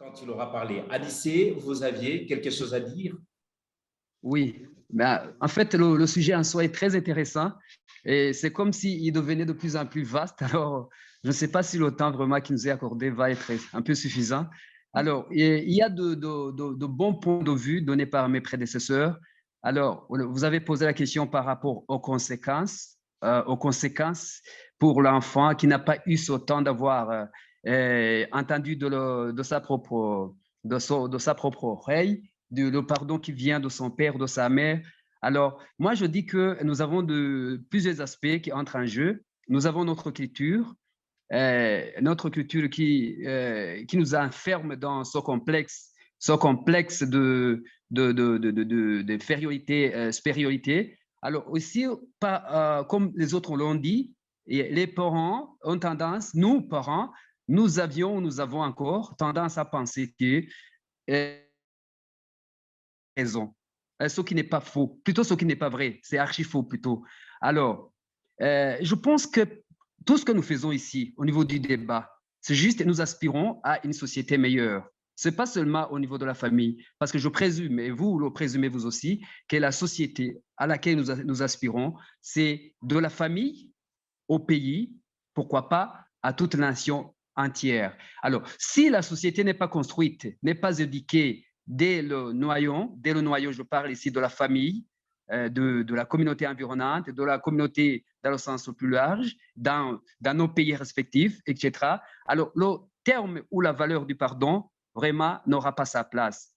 quand il aura parlé. Anissé, vous aviez quelque chose à dire? Oui, ben, en fait, le sujet en soi est très intéressant et c'est comme s'il devenait de plus en plus vaste. Alors, je ne sais pas si le temps vraiment qui nous est accordé va être un peu suffisant. Alors, il y a de bons points de vue donnés par mes prédécesseurs. Alors, vous avez posé la question par rapport aux conséquences pour l'enfant qui n'a pas eu ce temps d'avoir entendu de sa propre oreille le pardon qui vient de son père, de sa mère. Alors, moi, je dis que nous avons plusieurs aspects qui entrent en jeu. Nous avons notre culture qui nous enferme dans ce complexe d'infériorité, supériorité. Alors aussi, comme les autres l'ont dit, les parents ont tendance, nous parents, nous avons encore tendance à penser que raison. Ce qui n'est pas faux, plutôt ce qui n'est pas vrai, c'est archi faux plutôt. Alors, je pense que tout ce que nous faisons ici au niveau du débat, c'est juste nous aspirons à une société meilleure. Ce n'est pas seulement au niveau de la famille, parce que je présume, et vous le présumez vous aussi, que la société à laquelle nous aspirons, c'est de la famille au pays, pourquoi pas à toute nation entière. Alors, si la société n'est pas construite, n'est pas éduquée dès le noyau, je parle ici de la famille, de la communauté environnante, de la communauté dans le sens plus large, dans nos pays respectifs, etc. Alors, le terme ou la valeur du pardon, vraiment, n'aura pas sa place.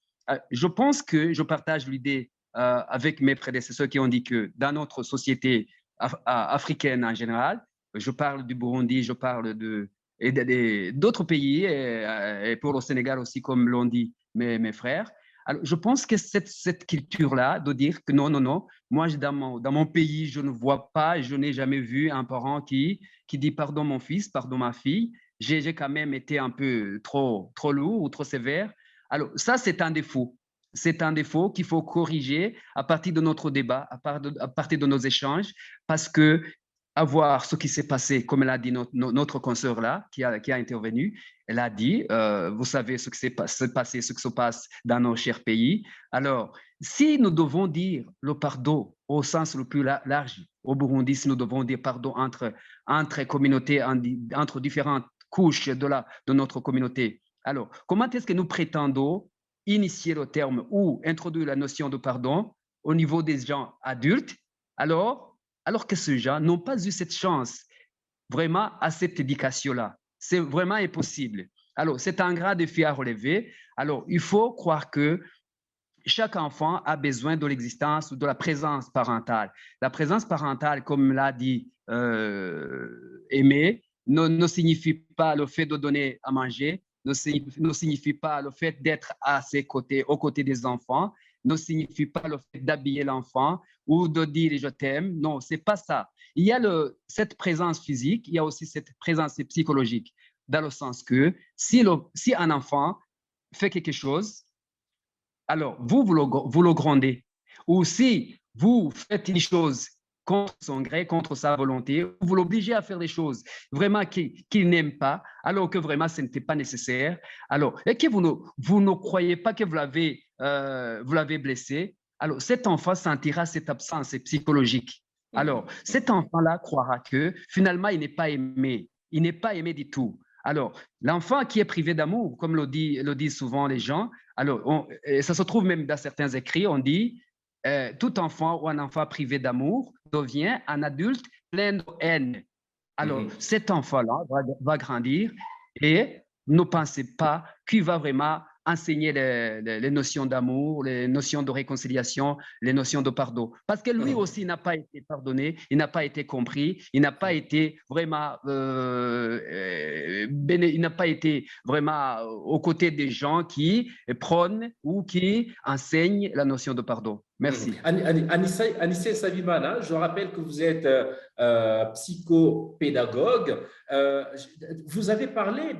Je pense que je partage l'idée avec mes prédécesseurs qui ont dit que dans notre société africaine en général, je parle du Burundi, je parle d'autres pays, et pour le Sénégal aussi, comme l'ont dit mes frères. Alors, je pense que cette culture-là, de dire que non, non, non, moi, dans mon pays, je ne vois pas, je n'ai jamais vu un parent qui dit pardon mon fils, pardon ma fille. J'ai quand même été un peu trop lourd ou trop sévère. Alors, ça, c'est un défaut. C'est un défaut qu'il faut corriger à partir de notre débat, à partir de nos échanges, parce que voir ce qui s'est passé, comme elle a dit notre consoeur là, qui a intervenu, elle a dit, vous savez ce qui s'est passé, ce qui se passe dans nos chers pays. Alors, si nous devons dire le pardon au sens le plus large, au Burundi, si nous devons dire pardon entre communautés, entre différentes couches de notre communauté, alors, comment est-ce que nous prétendons initier le terme ou introduire la notion de pardon au niveau des gens adultes, alors que ces gens n'ont pas eu cette chance vraiment à cette éducation-là. C'est vraiment impossible. Alors, c'est un grand défi à relever. Alors, il faut croire que chaque enfant a besoin de l'existence ou de la présence parentale. La présence parentale, comme l'a dit Aimé, ne signifie pas le fait de donner à manger, ne signifie pas le fait d'être à ses côtés, aux côtés des enfants, ne signifie pas le fait d'habiller l'enfant ou de dire je t'aime. Non, c'est pas ça. Il y a cette présence physique, il y a aussi cette présence psychologique, dans le sens que si un enfant fait quelque chose, alors vous le grondez. Ou si vous faites une chose contre son gré, contre sa volonté, vous l'obligez à faire des choses vraiment qu'il n'aime pas, alors que vraiment ce n'était pas nécessaire. Alors, et que vous ne croyez pas que vous l'avez blessé, alors cet enfant sentira cette absence psychologique. Alors, cet enfant-là croira que finalement, il n'est pas aimé. Il n'est pas aimé du tout. Alors, l'enfant qui est privé d'amour, comme le disent souvent les gens, alors ça se trouve même dans certains écrits, on dit tout enfant ou un enfant privé d'amour devient un adulte plein de haine. Alors, cet enfant-là va grandir et ne pensez pas qu'il va vraiment enseigner les notions d'amour, les notions de réconciliation, les notions de pardon. Parce que lui aussi n'a pas été pardonné, il n'a pas été compris, il n'a pas été vraiment, il n'a pas été vraiment aux côtés des gens qui prônent ou qui enseignent la notion de pardon. Merci. Anissé Savimana, je rappelle que vous êtes psychopédagogue. Vous avez parlé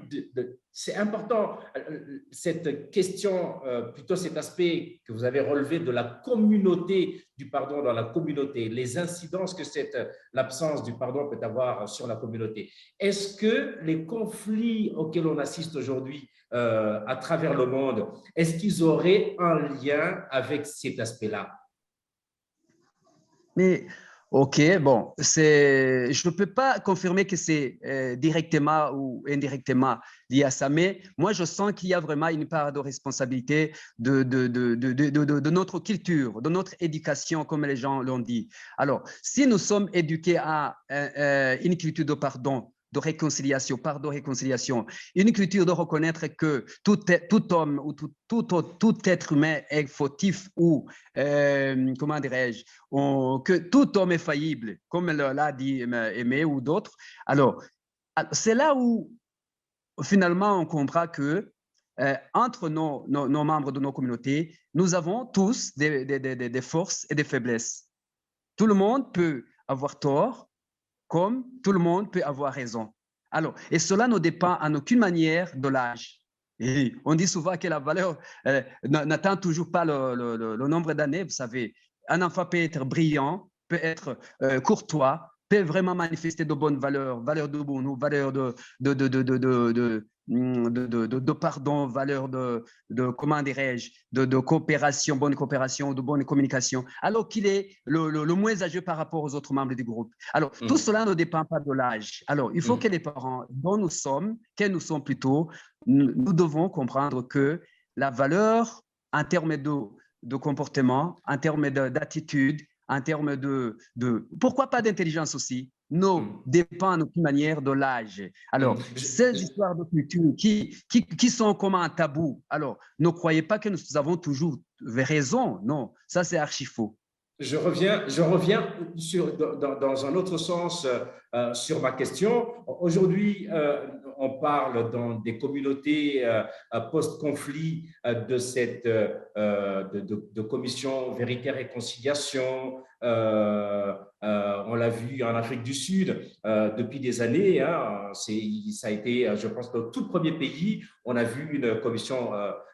C'est important, cette question, plutôt cet aspect que vous avez relevé de la communauté, du pardon dans la communauté, les incidences que l'absence du pardon peut avoir sur la communauté. Est-ce que les conflits auxquels on assiste aujourd'hui à travers le monde, est-ce qu'ils auraient un lien avec cet aspect-là? Mais, OK, bon, je ne peux pas confirmer que c'est directement ou indirectement lié à ça, mais moi, je sens qu'il y a vraiment une part de responsabilité de notre culture, de notre éducation, comme les gens l'ont dit. Alors, si nous sommes éduqués à une culture de pardon, de réconciliation, pardon-réconciliation, une culture de reconnaître que tout homme ou tout être humain est fautif ou, comment dirais-je, que tout homme est faillible, comme l'a dit Aimé ou d'autres. Alors, c'est là où finalement on comprend que entre nos membres de nos communautés, nous avons tous des forces et des faiblesses. Tout le monde peut avoir tort, comme tout le monde peut avoir raison. Alors, et cela ne dépend en aucune manière de l'âge. Et on dit souvent que la valeur n'atteint toujours pas le nombre d'années. Vous savez, un enfant peut être brillant, peut être courtois, peut vraiment manifester de bonnes valeurs, valeurs de bonheur, valeurs de pardon, valeurs comment dirais-je, de coopération, bonne coopération, de bonne communication, alors qu'il est le moins âgé par rapport aux autres membres du groupe. Alors, tout cela ne dépend pas de l'âge. Alors, il faut que les parents dont nous sommes, quels nous sommes plutôt, nous devons comprendre que la valeur en termes de comportement, en termes d'attitude, en termes pourquoi pas d'intelligence aussi, ne dépend en aucune manière de l'âge. Alors, ces histoires de culture qui sont comme un tabou, alors, ne croyez pas que nous avons toujours raison. Non, ça c'est archi faux. Je reviens dans un autre sens sur ma question. Aujourd'hui, on parle dans des communautés post-conflit de commission vérité et réconciliation. On l'a vu en Afrique du Sud depuis des années. Hein, ça a été, je pense, le tout premier pays. On a vu une commission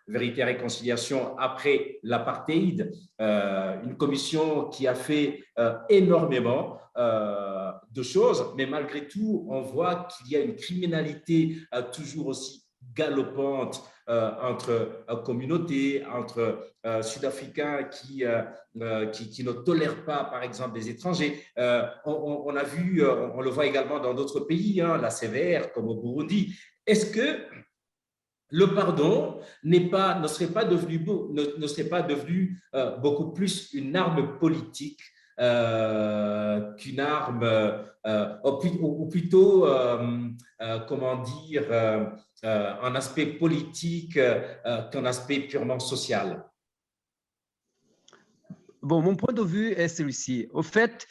vérité et réconciliation après l'apartheid, une commission qui a fait énormément de choses, mais malgré tout, on voit qu'il y a une criminalité toujours aussi galopante entre communautés, entre Sud-Africains qui ne tolèrent pas, par exemple, des étrangers. On a vu, on le voit également dans d'autres pays, hein, la sévère, comme au Burundi. Est-ce que le pardon ne serait pas devenu beaucoup plus une arme politique qu'une arme, ou plutôt, comment dire, un aspect politique qu'un aspect purement social? Bon, mon point de vue est celui-ci. Au fait,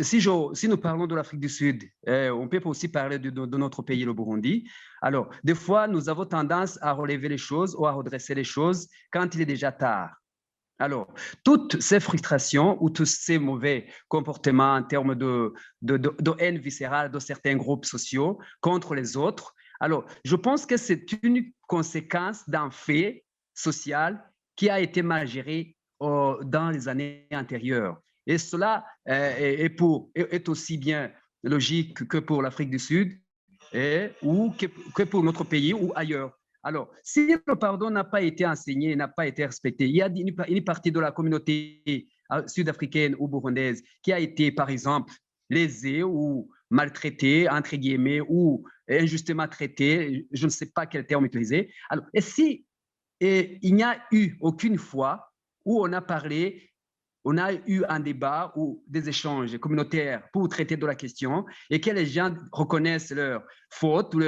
si nous parlons de l'Afrique du Sud, on peut aussi parler de notre pays, le Burundi. Alors, des fois, nous avons tendance à relever les choses ou à redresser les choses quand il est déjà tard. Alors, toutes ces frustrations ou tous ces mauvais comportements en termes de haine viscérale de certains groupes sociaux contre les autres, alors, je pense que c'est une conséquence d'un fait social qui a été mal géré dans les années antérieures. Et cela est aussi bien logique que pour l'Afrique du Sud ou que pour notre pays ou ailleurs. Alors, si le pardon n'a pas été enseigné, n'a pas été respecté, il y a une partie de la communauté sud-africaine ou burundaise qui a été, par exemple, lésée ou maltraitée, entre guillemets, ou injustement traitée, je ne sais pas quel terme utiliser. Alors, il n'y a eu aucune fois où on a eu un débat ou des échanges communautaires pour traiter de la question et que les gens reconnaissent leurs fautes ou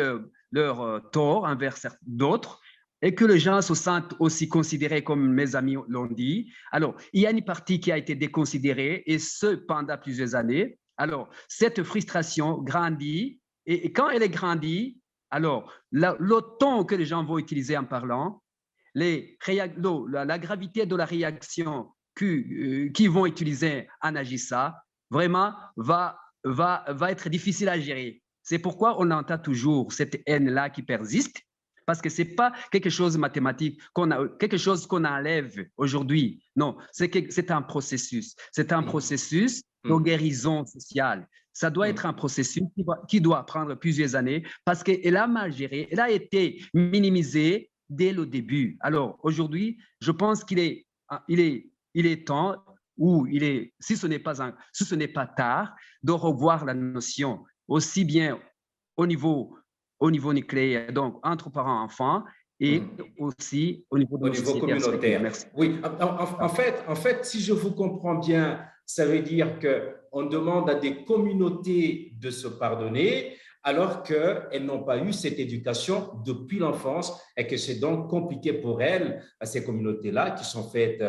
leurs torts envers d'autres et que les gens se sentent aussi considérés comme mes amis l'ont dit. Alors, il y a une partie qui a été déconsidérée et ce pendant plusieurs années. Alors, cette frustration grandit et quand elle est grandie, alors, le ton que les gens vont utiliser en parlant, la gravité de la réaction qu'ils vont utiliser en agissant, vraiment va être difficile à gérer. C'est pourquoi on entend toujours cette haine-là qui persiste. parce que ce n'est pas quelque chose de mathématique, quelque chose qu'on enlève aujourd'hui. Non, c'est un processus. C'est un processus de guérison sociale. Ça doit être un processus qui doit prendre plusieurs années parce qu'elle a mal géré, elle a été minimisée dès le début. Alors, aujourd'hui, je pense qu'il est, il est temps, ou si ce n'est pas tard, de revoir la notion, aussi bien au niveau nucléaire, donc entre parents-enfants, et aussi au niveau de Au nos niveau sociétés respectives. communautaire. Merci. Oui, en fait, si je vous comprends bien, ça veut dire qu'on demande à des communautés de se pardonner alors qu'elles n'ont pas eu cette éducation depuis l'enfance et que c'est donc compliqué pour elles, à ces communautés-là qui sont faites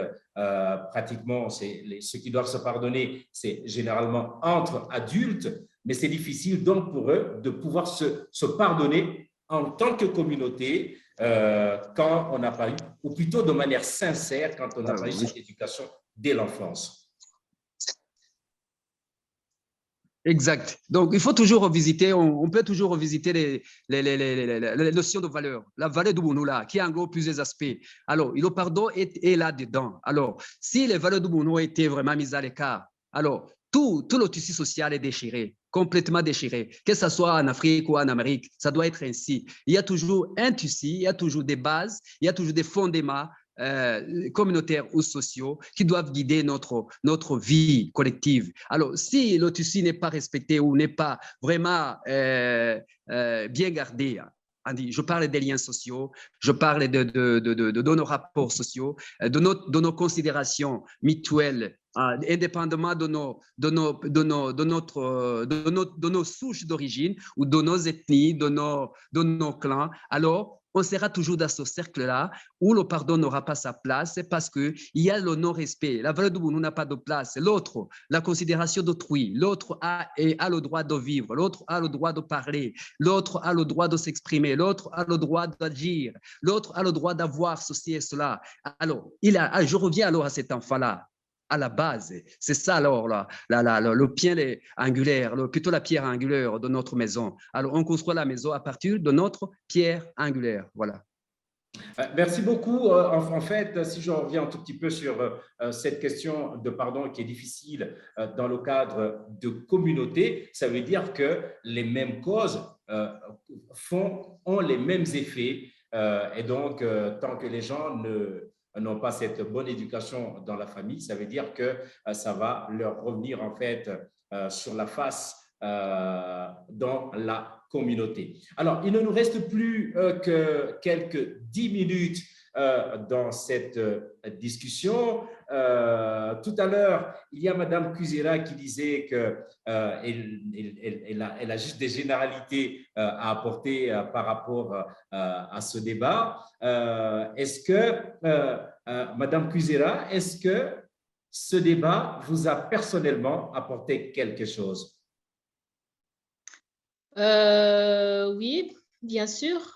pratiquement, ceux qui doivent se pardonner, c'est généralement entre adultes, mais c'est difficile donc pour eux de pouvoir se pardonner en tant que communauté quand on n'a pas eu, ou plutôt de manière sincère, quand on n'a pas eu cette éducation dès l'enfance. Exact. Donc, il faut toujours revisiter, on peut toujours revisiter les notions de valeur. La valeur de Bounou, là, qui englobe plusieurs aspects. Alors, le pardon est là-dedans. Alors, si les valeurs de Bounou ont été vraiment mises à l'écart, alors, tout le tissu social est déchiré, complètement déchiré. Que ce soit en Afrique ou en Amérique, ça doit être ainsi. Il y a toujours un tissu, il y a toujours des bases, il y a toujours des fondements communautaires ou sociaux qui doivent guider notre vie collective. Alors, si le tissu n'est pas respecté ou n'est pas vraiment bien gardé, je parle des liens sociaux, je parle de nos rapports sociaux, de nos considérations mutuelles, indépendamment de nos souches d'origine ou de nos ethnies, de nos clans. Alors, on sera toujours dans ce cercle-là où le pardon n'aura pas sa place parce qu'il y a le non-respect. La valeur de Bounou n'a pas de place. L'autre, la considération d'autrui. L'autre a le droit de vivre. L'autre a le droit de parler. L'autre a le droit de s'exprimer. L'autre a le droit d'agir. L'autre a le droit d'avoir ceci et cela. Alors, je reviens alors à cet enfant-là. À la base, c'est ça alors le pierre angulaire, plutôt la pierre angulaire de notre maison. Alors, on construit la maison à partir de notre pierre angulaire. Voilà. Merci beaucoup. En fait, si je reviens un tout petit peu sur cette question de pardon qui est difficile dans le cadre de communauté, ça veut dire que les mêmes causes ont les mêmes effets. Et donc, tant que les gens n'ont pas cette bonne éducation dans la famille, ça veut dire que ça va leur revenir en fait sur la face dans la communauté. Alors, il ne nous reste plus que quelques 10 minutes dans cette discussion. Tout à l'heure, il y a Madame Kuzera qui disait qu'elle a juste des généralités à apporter par rapport à ce débat. Est-ce que, Madame Kuzera, est-ce que ce débat vous a personnellement apporté quelque chose? Oui, bien sûr.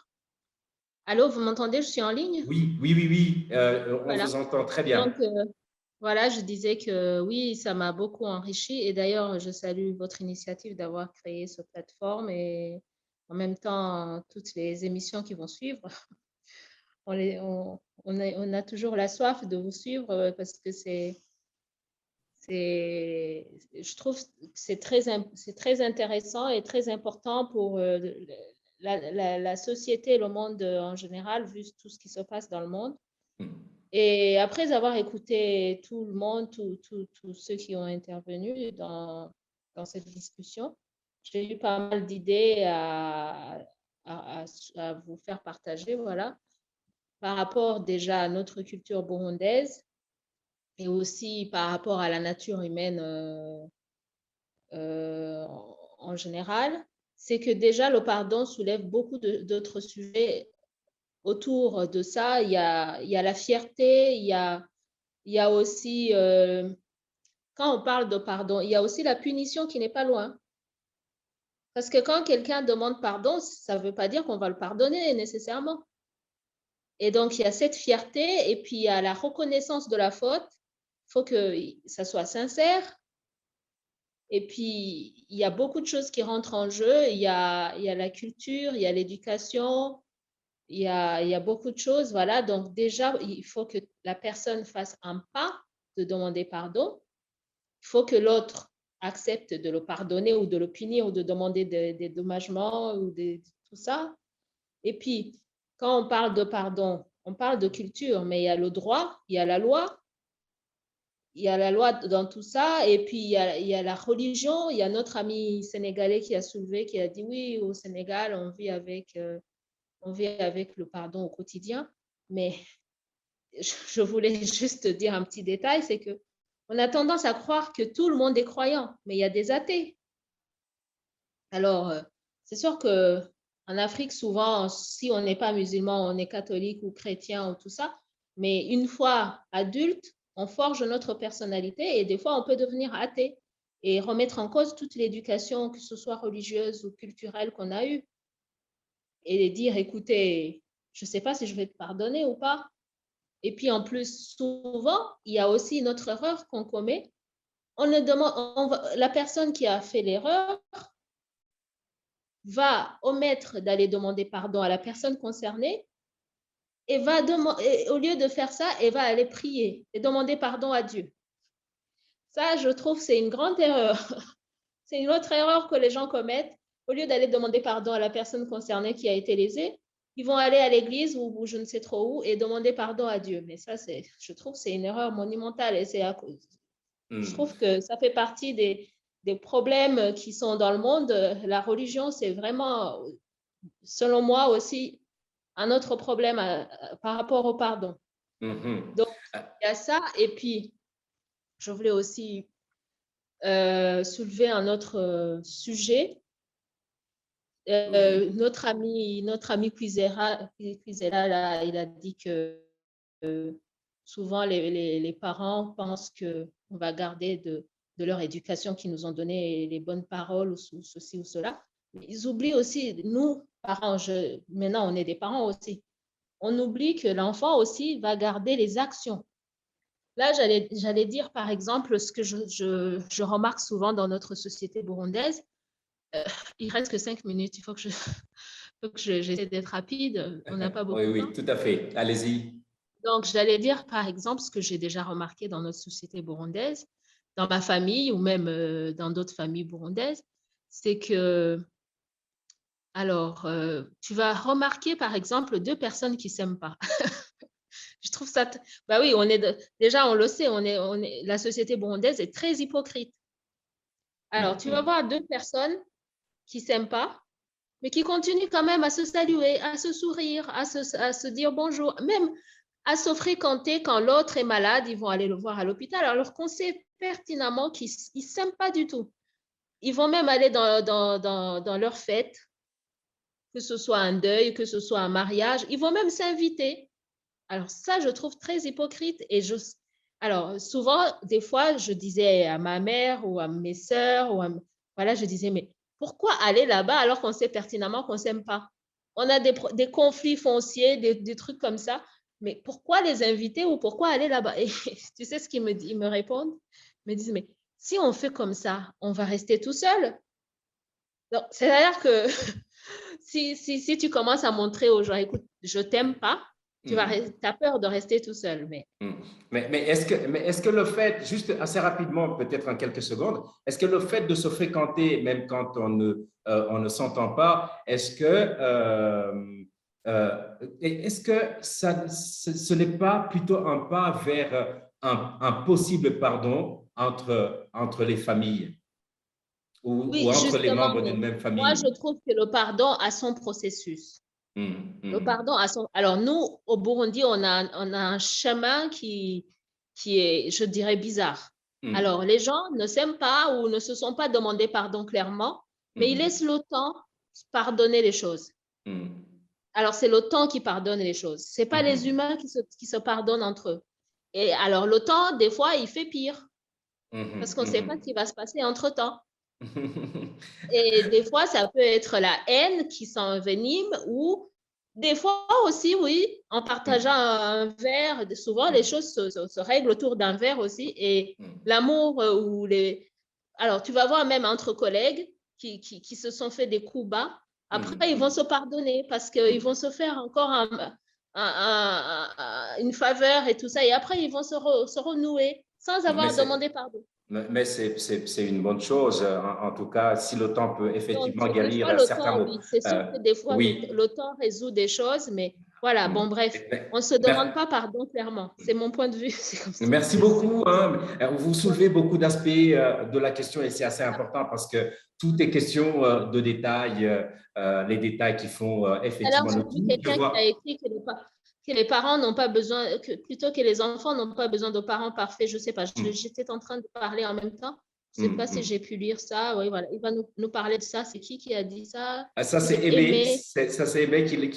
Allô, vous m'entendez? Je suis en ligne? Oui. On voilà. vous entend très bien. Donc, voilà, je disais que oui, ça m'a beaucoup enrichi. Et d'ailleurs, je salue votre initiative d'avoir créé cette plateforme et en même temps, toutes les émissions qui vont suivre. On a toujours la soif de vous suivre parce que je trouve que c'est très intéressant et très important pour la société et le monde en général, vu tout ce qui se passe dans le monde. Et après avoir écouté tout le monde, tous ceux qui ont intervenu dans cette discussion, j'ai eu pas mal d'idées à vous faire partager, voilà, par rapport déjà à notre culture burundaise et aussi par rapport à la nature humaine en général. C'est que déjà, le pardon soulève beaucoup d'autres sujets autour de ça. Il y a la fierté, il y a aussi, quand on parle de pardon, il y a aussi la punition qui n'est pas loin. Parce que quand quelqu'un demande pardon, ça ne veut pas dire qu'on va le pardonner nécessairement. Et donc, il y a cette fierté et puis il y a la reconnaissance de la faute. Il faut que ça soit sincère. Et puis, il y a beaucoup de choses qui rentrent en jeu. Il y a la culture, il y a l'éducation, il y a beaucoup de choses. Voilà, donc déjà, il faut que la personne fasse un pas de demander pardon. Il faut que l'autre accepte de le pardonner ou de le punir ou de demander des dédommagements ou tout ça. Et puis, quand on parle de pardon, on parle de culture, mais il y a le droit, il y a la loi. Il y a la loi dans tout ça, et puis il y a la religion. Il y a notre ami sénégalais qui a soulevé, qui a dit oui, au Sénégal, on vit avec le pardon au quotidien. Mais je voulais juste dire un petit détail, c'est que on a tendance à croire que tout le monde est croyant, mais il y a des athées. Alors, c'est sûr que en Afrique, souvent, si on n'est pas musulman, on est catholique ou chrétien ou tout ça, mais une fois adulte, on forge notre personnalité et des fois, on peut devenir athée et remettre en cause toute l'éducation, que ce soit religieuse ou culturelle qu'on a eue, et dire, écoutez, je ne sais pas si je vais te pardonner ou pas. Et puis, en plus, souvent, il y a aussi une autre erreur qu'on commet. On ne demande, la personne qui a fait l'erreur va omettre d'aller demander pardon à la personne concernée et au lieu de faire ça, elle va aller prier et demander pardon à Dieu. Ça, je trouve, c'est une grande erreur. C'est une autre erreur que les gens commettent. Au lieu d'aller demander pardon à la personne concernée qui a été lésée, ils vont aller à l'église ou je ne sais trop où et demander pardon à Dieu. Mais ça, je trouve, c'est une erreur monumentale et je trouve que ça fait partie des problèmes qui sont dans le monde. La religion, c'est vraiment, selon moi aussi, un autre problème par rapport au pardon. Donc, il y a ça. Et puis, je voulais aussi soulever un autre sujet. Notre ami Quizera, là, il a dit que souvent les parents pensent qu'on va garder de leur éducation qui nous ont donné les bonnes paroles ou ceci ou cela. Mais ils oublient aussi, nous, parents, maintenant on est des parents aussi, on oublie que l'enfant aussi va garder les actions. Là, j'allais dire, par exemple, ce que je remarque souvent dans notre société burundaise. Il reste que 5 minutes, il faut que j'essaie d'être rapide, on n'a pas beaucoup Oui, de oui, temps. tout à fait. Allez-y. Donc, j'allais dire, par exemple, ce que j'ai déjà remarqué dans notre société burundaise, dans ma famille ou même dans d'autres familles burundaises, c'est que, alors, tu vas remarquer, par exemple, deux personnes qui ne s'aiment pas. Je trouve ça, bah oui, déjà, on le sait, la société burundaise est très hypocrite. Alors, tu vas voir deux personnes qui ne s'aiment pas, mais qui continuent quand même à se saluer, à se sourire, à se dire bonjour, même à se fréquenter quand l'autre est malade, ils vont aller le voir à l'hôpital, alors qu'on sait pertinemment qu'ils ne s'aiment pas du tout. Ils vont même aller dans leur fête, que ce soit un deuil, que ce soit un mariage, ils vont même s'inviter. Alors ça, je trouve très hypocrite. Alors souvent, des fois, je disais à ma mère ou à mes sœurs, voilà, je disais, mais pourquoi aller là-bas alors qu'on sait pertinemment qu'on ne s'aime pas? On a des conflits fonciers, des trucs comme ça, mais pourquoi les inviter ou pourquoi aller là-bas? Et tu sais ce qu'ils me répondent? Ils me disent, mais si on fait comme ça, on va rester tout seul. Donc, c'est-à-dire que si tu commences à montrer aux gens, écoute, je t'aime pas, tu as peur de rester tout seul. Mais est-ce que le fait, juste assez rapidement, peut-être en quelques secondes, est-ce que le fait de se fréquenter, même quand on ne s'entend pas, est-ce que ce n'est pas plutôt un pas vers un possible pardon entre les familles ou Oui, entre les justement, membres mais d'une même moi, je famille? trouve que le pardon a son processus. Le pardon a son... Alors, nous, au Burundi, on a un chemin qui est, je dirais, bizarre. Alors, les gens ne s'aiment pas ou ne se sont pas demandé pardon clairement, mais ils laissent le temps pardonner les choses. Alors, c'est le temps qui pardonne les choses. Ce n'est pas les humains qui se pardonnent entre eux. Et alors, le temps, des fois, il fait pire parce qu'on ne sait pas ce qui va se passer entre-temps. Et des fois, ça peut être la haine qui s'envenime ou des fois aussi, oui, en partageant un verre, souvent les choses se règlent autour d'un verre aussi. Et l'amour ou les... Alors, tu vas voir même entre collègues qui se sont fait des coups bas Après, ils vont se pardonner parce qu'ils vont se faire encore une faveur et tout ça. Et après, ils vont se renouer sans avoir demandé pardon. Mais c'est une bonne chose. En tout cas, si le temps peut Donc, effectivement des fois, guérir le certains temps, mots. oui, c'est sûr que des fois, Oui. le temps résout des choses, mais voilà, bon, bref, on ne se Mer- demande pas pardon, clairement. C'est mon point de vue. C'est comme ça. Merci beaucoup. Vous soulevez beaucoup d'aspects de la question et c'est assez important parce que tout est question de détails, les détails qui font Alors, effectivement le j'ai vu tout. Je quelqu'un qui a vois. écrit que les parents n'ont pas besoin, plutôt que les enfants n'ont pas besoin de parents parfaits. Je ne sais pas, j'étais en train de parler en même temps. Je ne sais pas si j'ai pu lire ça. Oui, voilà. Il va nous parler de ça. C'est qui a dit ça? Ça, c'est Aimé, ça, c'est Aimé qui vient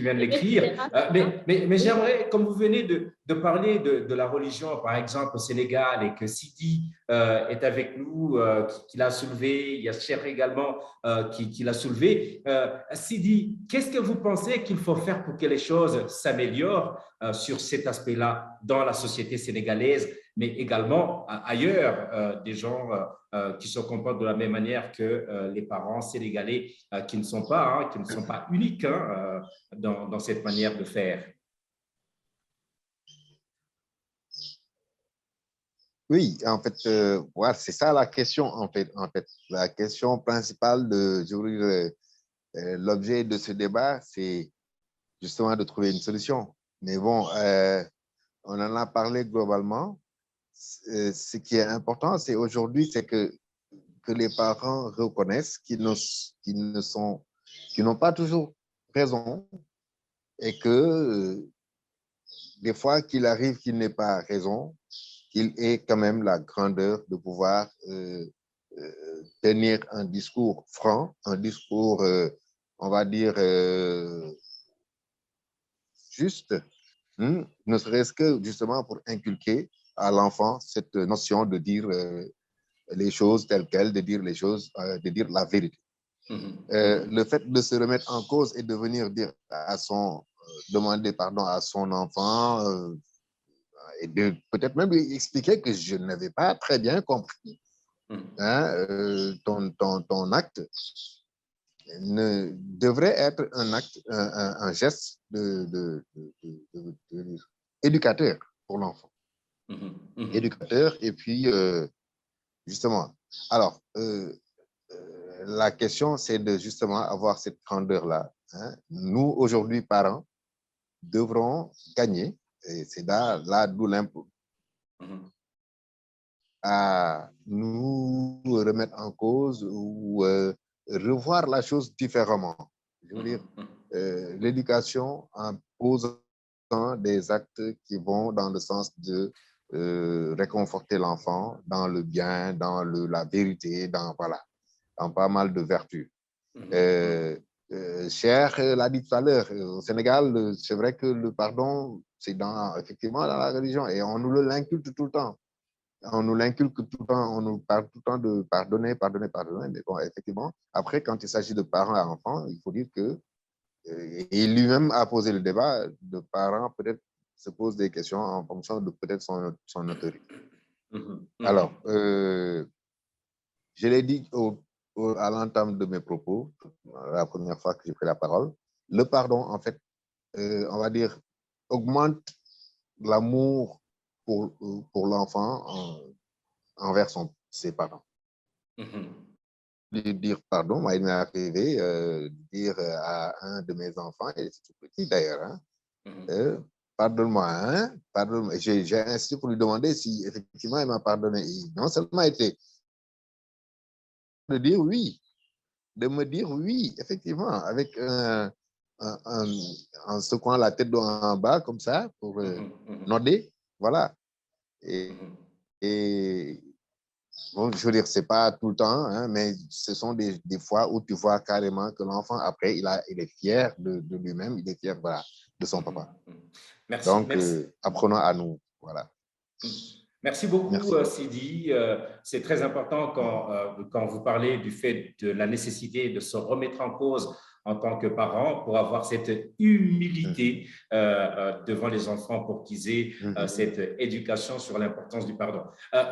de Aimé l'écrire. Césaire, Mais oui. j'aimerais, comme vous venez de parler de la religion, par exemple, au Sénégal, et que Sidi est avec nous, qui l'a soulevé, il y a Cher également qui l'a soulevé. Sidi, qu'est-ce que vous pensez qu'il faut faire pour que les choses s'améliorent sur cet aspect-là dans la société sénégalaise, mais également ailleurs, des gens qui se comportent de la même manière que les parents sénégalais qui ne sont pas uniques dans cette manière de faire. Oui, en fait, voilà, c'est ça la question, en fait. La question principale l'objet de ce débat, c'est justement de trouver une solution. Mais bon, on en a parlé globalement. Ce qui est important, c'est aujourd'hui, c'est que les parents reconnaissent qu'ils n'ont pas toujours raison et que des fois qu'il arrive qu'il n'ait pas raison, qu'il ait quand même la grandeur de pouvoir tenir un discours franc, un discours, on va dire, juste, ne serait-ce que justement pour inculquer à l'enfant cette notion de dire les choses telles quelles, de dire les choses, de dire la vérité. Le fait de se remettre en cause et de venir dire demander pardon à son enfant et de peut-être même lui expliquer que je n'avais pas très bien compris ton acte devrait être un acte, un geste éducateur pour l'enfant. Éducateur et puis justement. Alors, la question, c'est de justement avoir cette grandeur-là. Nous, aujourd'hui, parents, devrons gagner, et c'est là d'où l'impôt, à nous remettre en cause ou revoir la chose différemment. Je veux dire, l'éducation en posant des actes qui vont dans le sens de réconforter l'enfant dans le bien, dans la vérité, dans pas mal de vertus. Cher l'a dit tout à l'heure, au Sénégal, c'est vrai que le pardon, c'est effectivement dans la religion et on nous l'inculque tout le temps. On nous l'inculque tout le temps, on nous parle tout le temps de pardonner. Mais bon, effectivement, après, quand il s'agit de parents à enfants, il faut dire que, et lui-même a posé le débat, de parents peut-être se posent des questions en fonction de peut-être son autorité. Alors, je l'ai dit à l'entame de mes propos, la première fois que j'ai pris la parole, le pardon, en fait, on va dire, augmente l'amour pour l'enfant envers ses parents. De dire pardon, moi, il m'est arrivé de dire à un de mes enfants, il est tout petit d'ailleurs, pardonne-moi, pardonne-moi. J'ai insisté pour lui demander si effectivement il m'a pardonné. Et non seulement été de me dire oui, effectivement, avec en secouant la tête en bas comme ça pour noder, voilà. Et bon, je veux dire, c'est pas tout le temps, mais ce sont des fois où tu vois carrément que l'enfant, après, il est fier de lui-même, il est fier de son papa. Merci. Donc, apprenons à nous, voilà. Merci beaucoup, Sidi. C'est très important quand vous parlez du fait de la nécessité de se remettre en cause en tant que parents pour avoir cette humilité devant les enfants pour qu'ils aient cette éducation sur l'importance du pardon.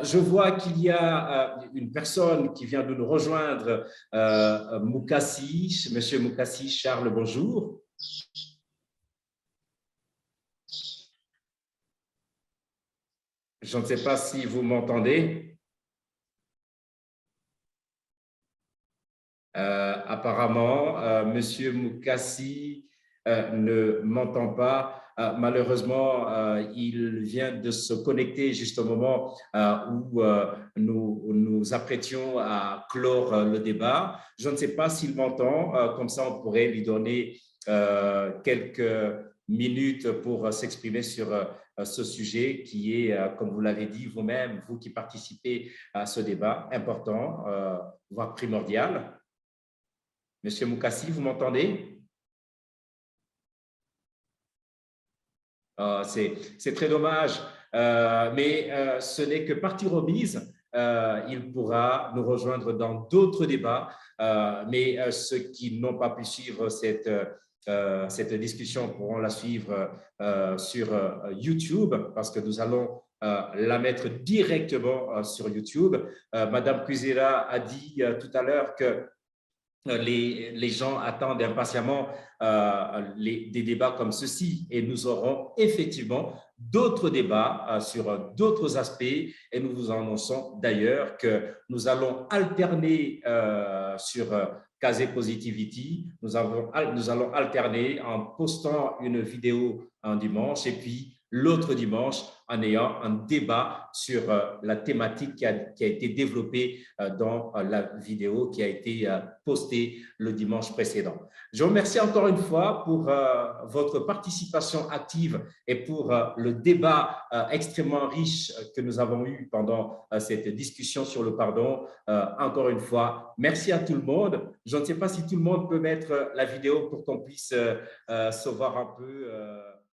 Je vois qu'il y a une personne qui vient de nous rejoindre, Moukassi. Monsieur Moukassi, Charles, bonjour. Je ne sais pas si vous m'entendez. Apparemment, Monsieur Moukassi ne m'entend pas. Malheureusement, il vient de se connecter juste au moment où nous nous apprêtions à clore le débat. Je ne sais pas s'il m'entend. Comme ça, on pourrait lui donner quelques minutes pour s'exprimer sur ce sujet qui est, comme vous l'avez dit vous-même, vous qui participez à ce débat important, voire primordial. Monsieur Moukassi, vous m'entendez? C'est très dommage, mais ce n'est que partie remise. Il pourra nous rejoindre dans d'autres débats, mais ceux qui n'ont pas pu suivre cette discussion pourront la suivre sur YouTube parce que nous allons la mettre directement sur YouTube. Madame Kuzera a dit tout à l'heure que les gens attendent impatiemment des débats comme ceci et nous aurons effectivement d'autres débats sur d'autres aspects et nous vous annonçons d'ailleurs que nous allons alterner sur Kazé Positivity, nous allons alterner en postant une vidéo un dimanche et puis l'autre dimanche en ayant un débat sur la thématique qui a été développée dans la vidéo qui a été postée le dimanche précédent. Je vous remercie encore une fois pour votre participation active et pour le débat extrêmement riche que nous avons eu pendant cette discussion sur le pardon. Encore une fois, merci à tout le monde. Je ne sais pas si tout le monde peut mettre la vidéo pour qu'on puisse se voir un peu.